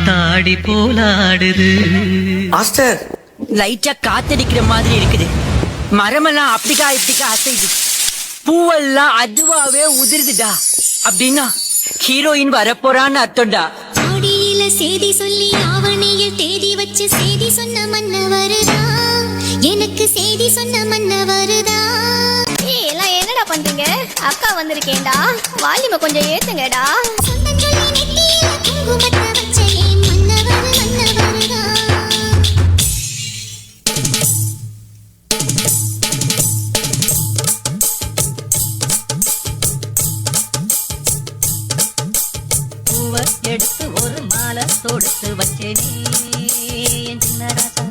காத்தாடி போலாடுது. Master, லைட்டா காத்தடிக்கிற மாதிரி இருக்குது. மரமெல்லாம் அப்படிக்கா இப்படிக்கா அசைது, பூவெல்லாம் அதுவாவே உதிர்துடா. அப்படின்னா ஹீரோயின் வரப்போறான்னு அர்த்தம்டா. ஆடியில செய்தி சொல்லி ஆவணியில் தேதி வச்சு செய்தி சொன்ன மன்ன வருதா, எனக்கு செய்தி சொன்ன மன்ன வருதா. ஏய் எல்லாம் என்னடா பண்றீங்க? அக்கா வந்திருக்கேன்டா, வால்யூமை கொஞ்சம் ஏத்துங்கடா. சொந்தம் சொல்லி நெத்தியில குங்குமத்தை வச்ச என் மன்னவர் மன்ன வருதா. பூவை எடுத்து ஒரு மாலை தொடுத்து வச்சேனே என் சின்ன ராசா.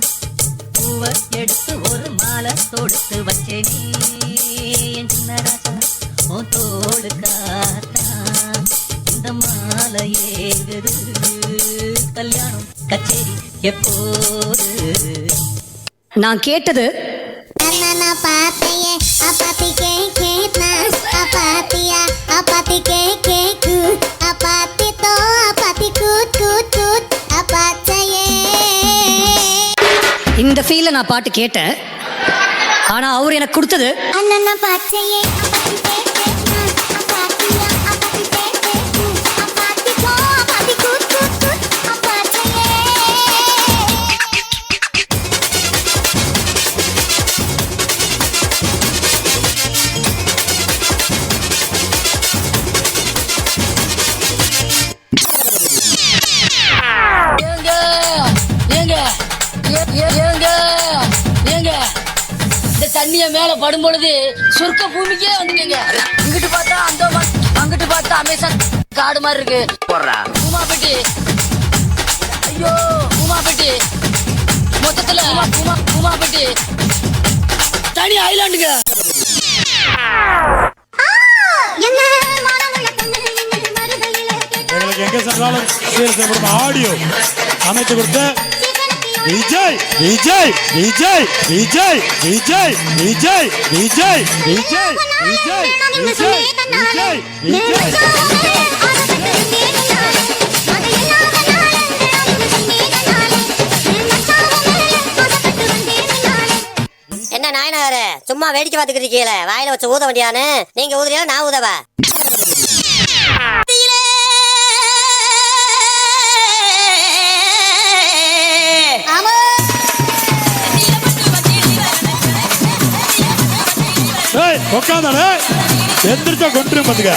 பூவை எடுத்து ஒரு மாலை தொடுத்து வச்சேனே என் சின்ன ராசா. உன் தோடு காத்தா இந்த மாலை ஏகுது. கல்யாணம் கச்சேரி எப்போது? நான் கேட்டது நான் பாத்தையே அப்பாத்தி கேட்னா அப்பாத்தியா அப்பாத்தி கேக்கு அப்பாத்தி தோ அப்பாத்தி கூட் கூட் கூட் அப்பாச்சையே. இந்த ஃபீல்ல நான் பாட்டு கேட்டேன். ஆனா அவர் எனக்கு கொடுத்தது அண்ணா பாச்சையே அப்பாத்தி கேட்னா அப்பாத்தியா அப்பாத்தி கேக்கு அப்பாத்தி தோ அப்பாத்தி கூட் கூட் கூட் அப்பாச்சையே. இந்த தண்ணிய மேல படும் பொழுது சொர்க்க பூமிக்கே வந்துட்டீங்க. இங்கிட்டு பார்த்தா அந்த அங்கிட்டு பார்த்தா அமேசான் காடு மாதிரி இருக்கு. பூமாப்பட்டி, ஐயோ பூமாப்பட்டி, மொத்தத்துல பூமாப்பட்டி தனி ஐலாண்டுங்க. எங்களுக்கு எங்க சென்றாலும் செய்யப்படும் ஆடியோ அமைத்து கொடுத்த விஜய் விஜய் விஜய் விஜய் விஜய் விஜய் விஜய் விஜய் விஜய் விஜய் விஜய் விஜய். என்ன நாயனாரே சும்மா வேடிக்கை பார்த்துக்கிட்டு இருக்கீங்களே, வாயில வச்சு ஊத வேண்டியானு? நீங்க ஊதுறியா நான் ஊதவா? உட்காந்தானே எந்திரிச்சா கொண்டு வந்துக்க.